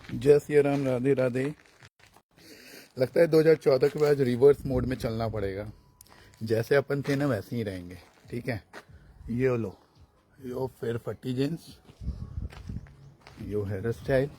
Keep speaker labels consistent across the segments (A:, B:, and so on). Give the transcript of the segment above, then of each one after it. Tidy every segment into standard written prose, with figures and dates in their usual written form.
A: जय सिया राम, राधे राधे। लगता है 2014 के बाद रिवर्स मोड में चलना पड़ेगा। जैसे अपन थे ना वैसे ही रहेंगे। ठीक है, ये लो, यो फिर फटी जींस, यो हेयर स्टाइल।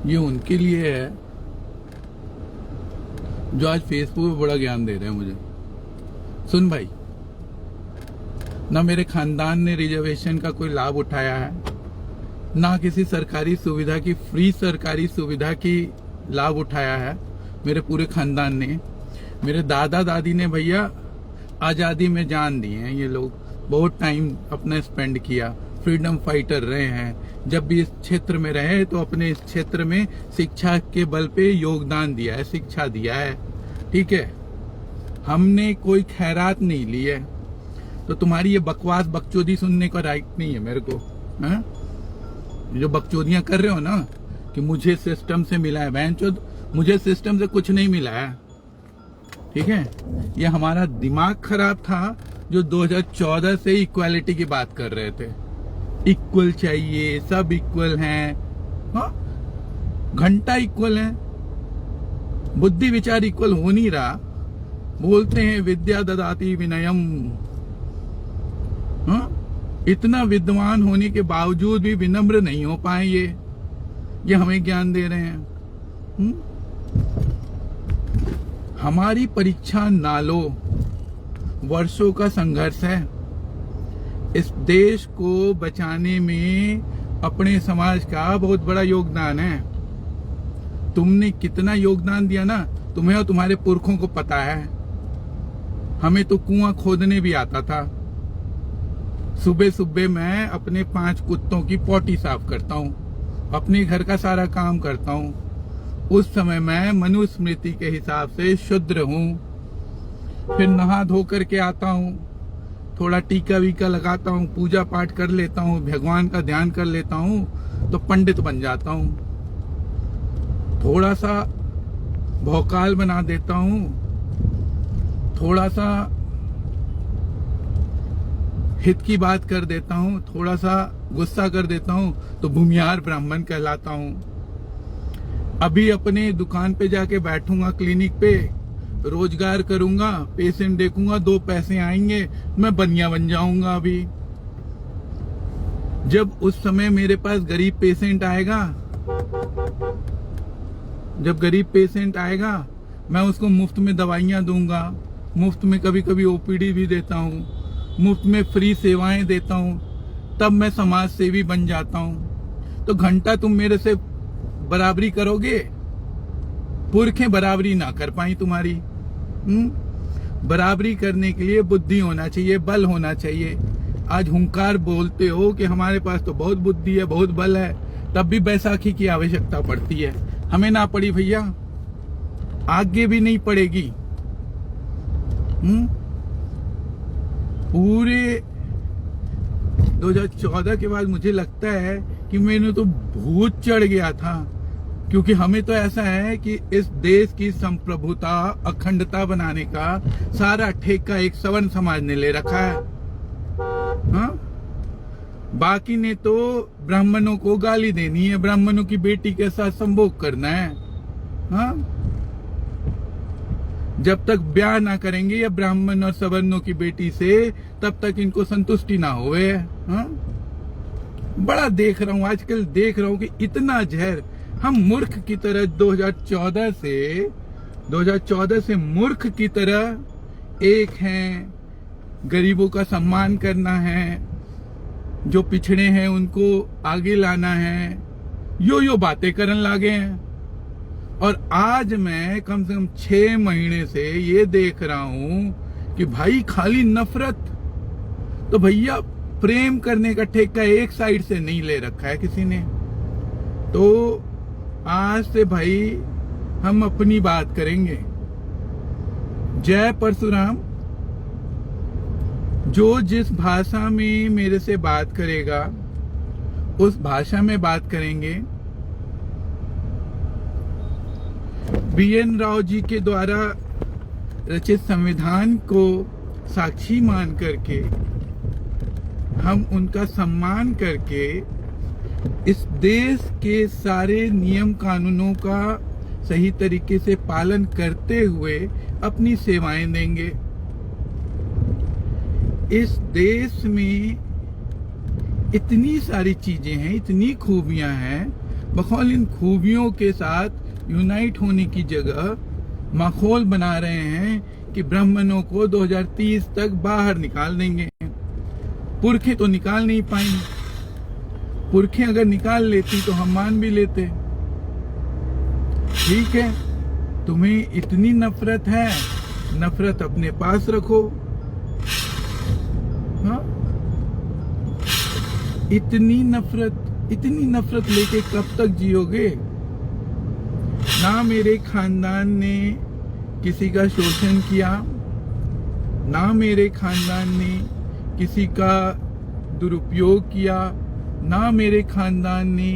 A: ये उनके लिए है जो आज फेसबुक पे बड़ा ज्ञान दे रहे हैं मुझे। सुन भाई, ना मेरे खानदान ने रिजर्वेशन का कोई लाभ उठाया है, ना किसी सरकारी सुविधा की, फ्री सरकारी सुविधा की लाभ उठाया है मेरे पूरे खानदान ने। मेरे दादा दादी ने भैया आजादी में जान दी है। ये लोग बहुत टाइम अपना स्पेंड किया, फ्रीडम फाइटर रहे हैं। जब भी इस क्षेत्र में रहे तो अपने इस क्षेत्र में शिक्षा के बल पे योगदान दिया है, शिक्षा दिया है। ठीक है, हमने कोई खैरात नहीं ली है। तो तुम्हारी ये बकवास बकचोदी सुनने का राइट नहीं है मेरे को। है जो बकचोदियां कर रहे हो ना कि मुझे सिस्टम से मिला है, बहनचोद मुझे सिस्टम से कुछ नहीं मिला है। ठीक है, ये हमारा दिमाग खराब था जो 2014 से इक्वालिटी की बात कर रहे थे। इक्वल चाहिए, सब इक्वल हैं। हाँ, घंटा इक्वल है, बुद्धि विचार इक्वल हो नहीं रहा। बोलते हैं विद्या ददाति विनयम। हाँ, इतना विद्वान होने के बावजूद भी विनम्र नहीं हो पाए ये हमें ज्ञान दे रहे हैं। हमारी परीक्षा ना लो, वर्षों का संघर्ष है। इस देश को बचाने में अपने समाज का बहुत बड़ा योगदान है। तुमने कितना योगदान दिया ना, तुम्हें और तुम्हारे पुरखों को पता है। हमें तो कुआं खोदने भी आता था। सुबह सुबह मैं अपने 5 कुत्तों की पोटी साफ करता हूँ, अपने घर का सारा काम करता हूँ। उस समय मैं मनुस्मृति के हिसाब से शूद्र हूँ। फिर नहा धो करके आता हूँ, थोड़ा टीका वीका लगाता हूँ, पूजा पाठ कर लेता हूँ, भगवान का ध्यान कर लेता हूँ, तो पंडित बन जाता हूँ। थोड़ा सा भौकाल बना देता हूँ, थोड़ा सा हित की बात कर देता हूँ, थोड़ा सा गुस्सा कर देता हूँ, तो भूमिहार ब्राह्मण कहलाता हूँ। अभी अपने दुकान पे जाके बैठूंगा, क्लिनिक पे रोजगार करूंगा, पेशेंट देखूंगा, 2 पैसे आएंगे, मैं बनिया बन जाऊंगा। अभी जब उस समय मेरे पास गरीब पेशेंट आएगा, जब गरीब पेशेंट आएगा, मैं उसको मुफ्त में दवाइयां दूंगा, मुफ्त में कभी कभी ओपीडी भी देता हूँ, मुफ्त में फ्री सेवाएं देता हूँ, तब मैं समाज सेवी बन जाता हूँ। तो घंटा तुम मेरे से बराबरी करोगे? पुरखें बराबरी ना कर पाई तुम्हारी। बराबरी करने के लिए बुद्धि होना चाहिए, बल होना चाहिए। आज हुंकार बोलते हो कि हमारे पास तो बहुत बुद्धि है, बहुत बल है, तब भी बैसाखी की आवश्यकता पड़ती है। हमें ना पड़ी भैया, आगे भी नहीं पड़ेगी। पूरे 2014 के बाद मुझे लगता है कि मैंने तो भूत चढ़ गया था, क्योंकि हमें तो ऐसा है कि इस देश की संप्रभुता, अखंडता बनाने का सारा ठेका एक सवर्ण समाज ने ले रखा है। हाँ? बाकी ने तो ब्राह्मणों को गाली देनी है, ब्राह्मणों की बेटी के साथ संभोग करना है। हाँ? जब तक ब्याह ना करेंगे या ब्राह्मण और सवर्णों की बेटी से, तब तक इनको संतुष्टि ना होवे। हाँ? बड़ा देख रहा हूं आजकल, देख रहा हूं कि इतना जहर। हम मूर्ख की तरह 2014 से मूर्ख की तरह एक हैं। गरीबों का सम्मान करना है, जो पिछड़े हैं उनको आगे लाना है, यो बातें करने लागे हैं। और आज मैं कम से कम 6 महीने से ये देख रहा हूं कि भाई खाली नफरत। तो भैया प्रेम करने का ठेका एक साइड से नहीं ले रखा है किसी ने। तो आज से भाई हम अपनी बात करेंगे। जय परशुराम। जो जिस भाषा में मेरे से बात करेगा उस भाषा में बात करेंगे। BN राव जी के द्वारा रचित संविधान को साक्षी मान करके हम उनका सम्मान करके इस देश के सारे नियम कानूनों का सही तरीके से पालन करते हुए अपनी सेवाएं देंगे। इस देश में इतनी सारी चीजें हैं, इतनी खूबियां हैं, बखौल इन खूबियों के साथ यूनाइट होने की जगह माहौल बना रहे हैं कि ब्राह्मणों को 2030 तक बाहर निकाल देंगे। पुरखे तो निकाल नहीं पाएंगे। पुरखे अगर निकाल लेती तो हम मान भी लेते। ठीक है, तुम्हें इतनी नफरत है, नफरत अपने पास रखो। हाँ? इतनी नफरत लेके कब तक जियोगे? ना मेरे खानदान ने किसी का शोषण किया, ना मेरे खानदान ने किसी का दुरुपयोग किया, ना मेरे खानदान ने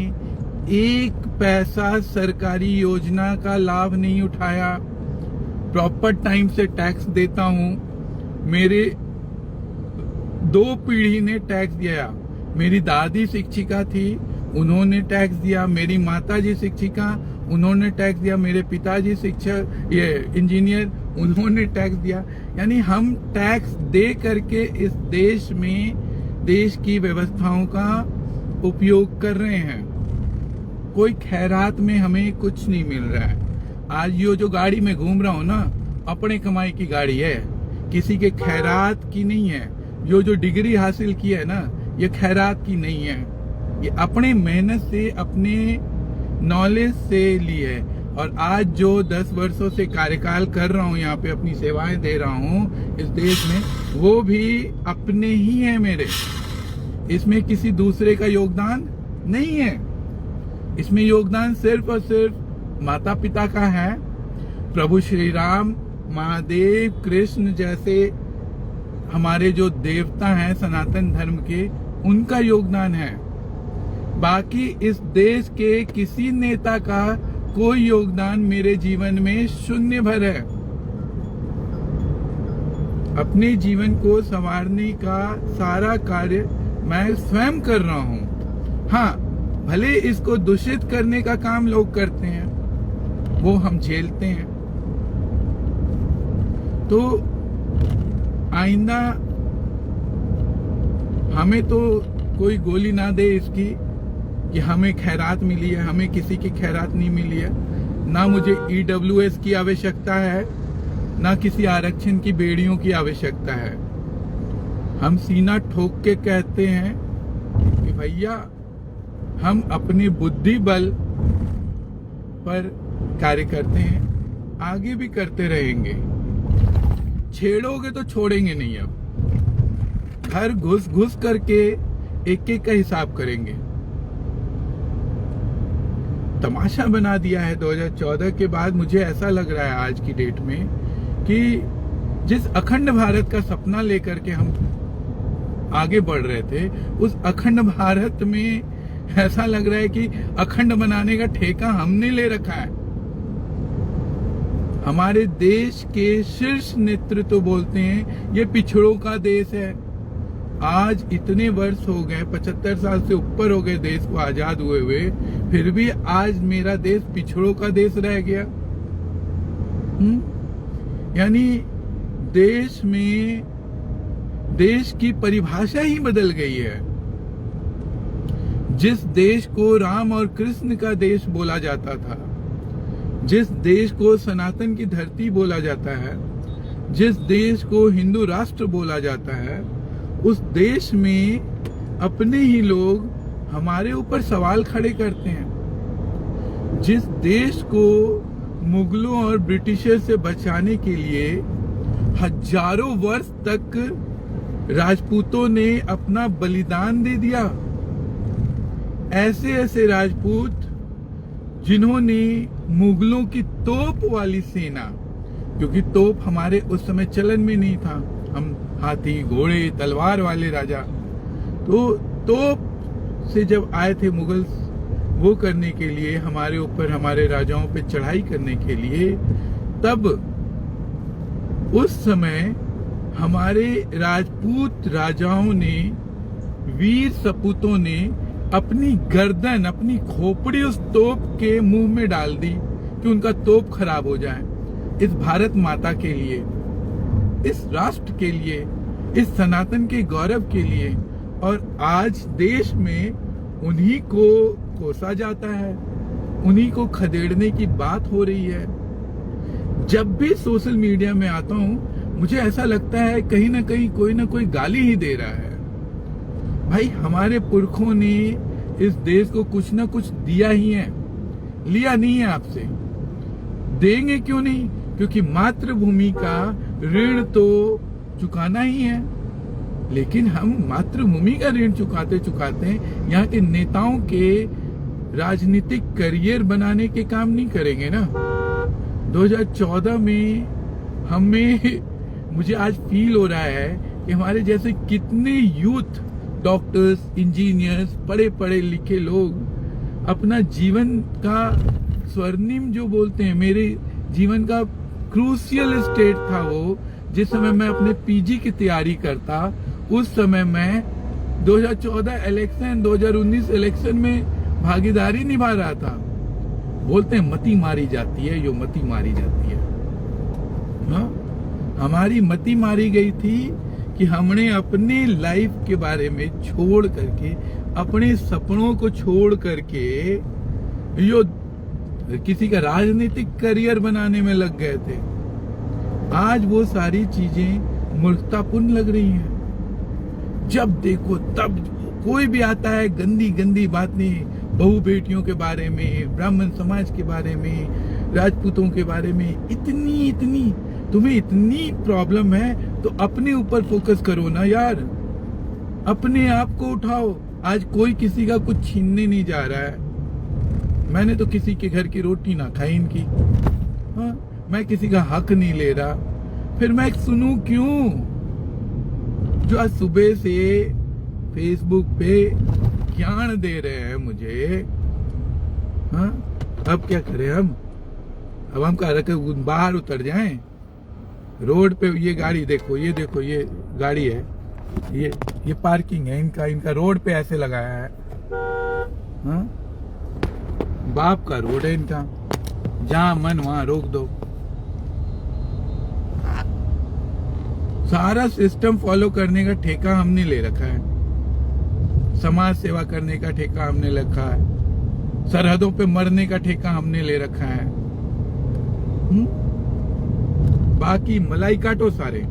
A: एक पैसा सरकारी योजना का लाभ नहीं उठाया। प्रॉपर टाइम से टैक्स देता हूं। मेरे 2 पीढ़ी ने टैक्स दिया। मेरी दादी शिक्षिका थी, उन्होंने टैक्स दिया। मेरी माताजी शिक्षिका, उन्होंने टैक्स दिया। मेरे पिताजी शिक्षक इंजीनियर, उन्होंने टैक्स दिया। यानी हम टैक्स दे करके इस देश में देश की व्यवस्थाओं का उपयोग कर रहे हैं। कोई खैरात में हमें कुछ नहीं मिल रहा है। आज ये जो गाड़ी में घूम रहा हूं ना, अपने कमाई की गाड़ी है, किसी के खैरात की नहीं है। जो डिग्री हासिल की है ना, ये खैरात की नहीं है, ये अपने मेहनत से, अपने नॉलेज से ली है। और आज जो 10 वर्षों से कार्यकाल कर रहा हूँ, यहाँ पे अपनी सेवाएं दे रहा हूँ इस देश में, वो भी अपने ही है मेरे। इसमें किसी दूसरे का योगदान नहीं है। इसमें योगदान सिर्फ और सिर्फ माता पिता का है। प्रभु श्री राम, महादेव, कृष्ण जैसे हमारे जो देवता हैं सनातन धर्म के, उनका योगदान है। बाकी इस देश के किसी नेता का कोई योगदान मेरे जीवन में शून्य भर है। अपने जीवन को संवारने का सारा कार्य मैं स्वयं कर रहा हूं। हाँ, भले इसको दूषित करने का काम लोग करते हैं, वो हम झेलते हैं। तो आइंदा हमें तो कोई गोली ना दे इसकी कि हमें खैरात मिली है। हमें किसी की खैरात नहीं मिली है। ना मुझे EWS की आवश्यकता है, ना किसी आरक्षण की बेड़ियों की आवश्यकता है। हम सीना ठोक के कहते हैं कि भैया, हम अपनी बुद्धि बल पर कार्य करते हैं, आगे भी करते रहेंगे। छेड़ोगे तो छोड़ेंगे नहीं। अब घर घुस घुस करके एक एक का हिसाब करेंगे। तमाशा बना दिया है 2014 के बाद। मुझे ऐसा लग रहा है आज की डेट में कि जिस अखंड भारत का सपना लेकर के हम आगे बढ़ रहे थे, उस अखंड भारत में ऐसा लग रहा है कि अखंड बनाने का ठेका हमने ले रखा है। हमारे देश के शीर्ष नेतृत्व बोलते हैं ये पिछड़ों का देश है। आज इतने वर्ष हो गए, 75 साल से ऊपर हो गए देश को आजाद हुए हुए, फिर भी आज मेरा देश पिछड़ों का देश रह गया। यानी देश में देश की परिभाषा ही बदल गई है। जिस देश को राम और कृष्ण का देश बोला जाता था, जिस देश को सनातन की धरती बोला जाता है, जिस देश को हिंदू राष्ट्र बोला जाता है, उस देश में अपने ही लोग हमारे ऊपर सवाल खड़े करते हैं। जिस देश को मुगलों और ब्रिटिशर से बचाने के लिए हजारों वर्ष तक राजपूतों ने अपना बलिदान दे दिया। ऐसे ऐसे राजपूत जिन्होंने मुगलों की तोप वाली सेना, क्योंकि तोप हमारे उस समय चलन में नहीं था, हम हाथी घोड़े तलवार वाले राजा, तो तोप से जब आए थे मुगल वो करने के लिए, हमारे ऊपर हमारे राजाओं पे चढ़ाई करने के लिए, तब उस समय हमारे राजपूत राजाओं ने, वीर सपूतों ने अपनी गर्दन, अपनी खोपड़ी उस तोप के मुंह में डाल दी कि उनका तोप खराब हो जाए। इस भारत माता के लिए, इस राष्ट्र के लिए, इस सनातन के गौरव के लिए। और आज देश में उन्हीं को कोसा जाता है, उन्हीं को खदेड़ने की बात हो रही है। जब भी सोशल मीडिया में आता हूं, मुझे ऐसा लगता है कहीं ना कोई गाली ही दे रहा है। भाई, हमारे पुरखों ने इस देश को कुछ ना कुछ दिया ही है, लिया नहीं है आपसे। देंगे क्यों नहीं? क्योंकि मातृभूमि का ऋण तो चुकाना ही है। लेकिन हम मातृभूमि का ऋण चुकाते चुकाते यहाँ के नेताओं के राजनीतिक करियर बनाने के काम नहीं करेंगे ना। 2014 में मुझे आज फील हो रहा है कि हमारे जैसे कितने यूथ, डॉक्टर्स, इंजीनियर्स, पढ़े पढ़े लिखे लोग अपना जीवन का स्वर्णिम जो बोलते हैं, मेरे जीवन का क्रूशियल स्टेट था वो, जिस समय मैं अपने पीजी की तैयारी करता, उस समय मैं 2014 इलेक्शन, 2019 इलेक्शन में भागीदारी निभा रहा था। बोलते हैं मती मारी जाती है, यो मती मारी जाती है। हाँ? हमारी मती मारी गई थी कि हमने अपने लाइफ के बारे में छोड़ करके, अपने सपनों को छोड़ करके यो किसी का राजनीतिक करियर बनाने में लग गए थे। आज वो सारी चीजें मूर्खतापूर्ण लग रही हैं। जब देखो तब कोई भी आता है, गंदी गंदी बातें, बहू बेटियों के बारे में, ब्राह्मण समाज के बारे में, राजपूतों के बारे में। इतनी तुम्हें इतनी प्रॉब्लम है तो अपने ऊपर फोकस करो ना यार, अपने आप को उठाओ। आज कोई किसी का कुछ छीनने नहीं जा रहा है। मैंने तो किसी के घर की रोटी ना खाई इनकी। हाँ? मैं किसी का हक नहीं ले रहा, फिर मैं सुनूं क्यों? जो आज सुबह से फेसबुक पे ज्ञान दे रहे हैं मुझे। हाँ? अब क्या करें हम? अब हम कह रहे बाहर उतर जाएं? रोड पे ये गाड़ी देखो, ये देखो, ये गाड़ी है, ये पार्किंग है इनका रोड पे ऐसे लगाया है। हाँ? बाप का रोड है इनका, जहां मन वहां रोक दो। सारा सिस्टम फॉलो करने का ठेका हमने ले रखा है, समाज सेवा करने का ठेका हमने रखा है, सरहदों पे मरने का ठेका हमने ले रखा है। बाकी मलाई काटो सारे।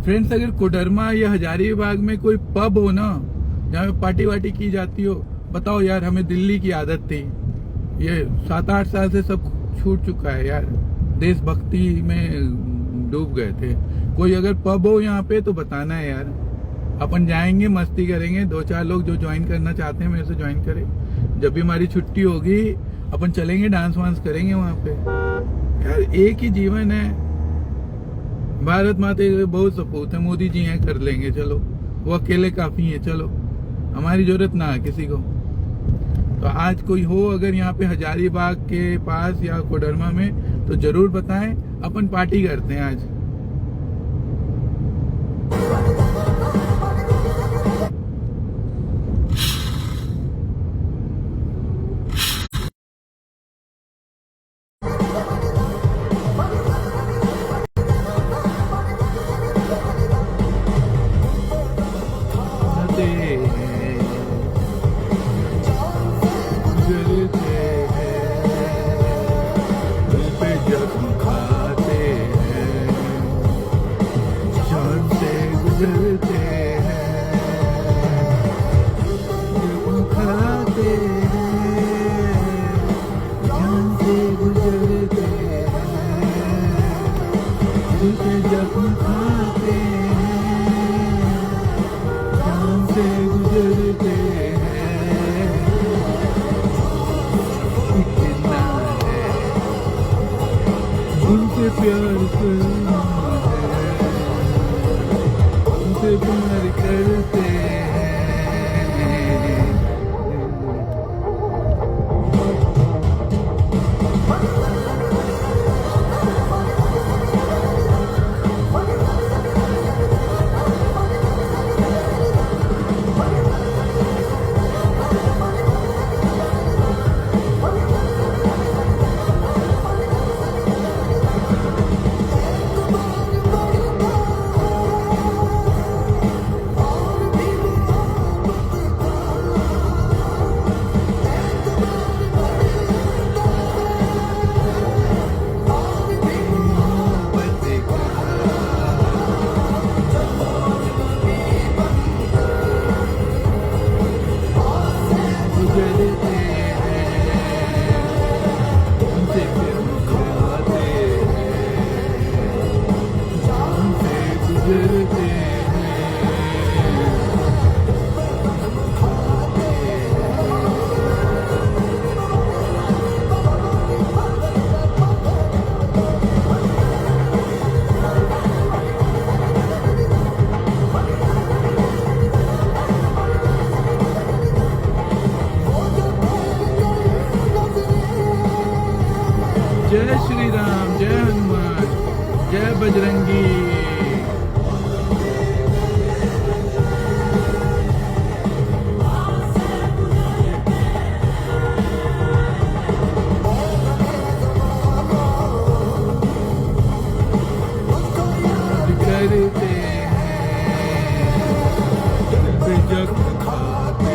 A: फ्रेंड्स, अगर कोडरमा या हजारीबाग में कोई पब हो ना, जहाँ पे पार्टी वार्टी की जाती हो, बताओ यार। हमें दिल्ली की आदत थी, ये 7-8 साल से सब छूट चुका है यार, देशभक्ति में डूब गए थे। कोई अगर पब हो यहाँ पे तो बताना है यार, अपन जाएंगे, मस्ती करेंगे। 2-4 लोग जो ज्वाइन करना चाहते हैं मेरे से ज्वाइन करें। जब भी हमारी छुट्टी होगी अपन चलेंगे, डांस वांस करेंगे वहां पे। यार एक ही जीवन है, भारत माता के बहुत सपूत है, मोदी जी हैं, कर लेंगे, चलो वो अकेले काफी हैं, चलो हमारी जरूरत ना है किसी को। तो आज कोई हो अगर यहाँ पे हजारीबाग के पास या कोडरमा में तो जरूर बताएं, अपन पार्टी करते हैं आज। उनसे प्यार करना है, उनसे प्यार करते हैं। जय श्री राम, जय हनुमान, जय बजरंगी। करते हैं जग खाते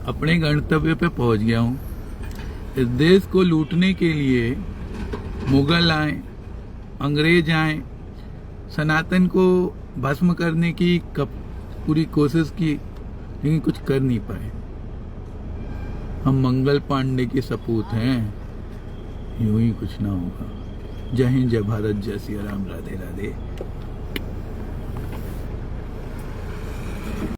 A: अपने गंतव्य पे पहुंच गया हूं। इस देश को लूटने के लिए मुगल आए, अंग्रेज आए, सनातन को भस्म करने की पूरी कोशिश की, लेकिन कुछ कर नहीं पाए। हम मंगल पांडे के सपूत हैं, यूं ही कुछ ना होगा। जय हिंद, जय भारत, जय सिया राम, राधे राधे।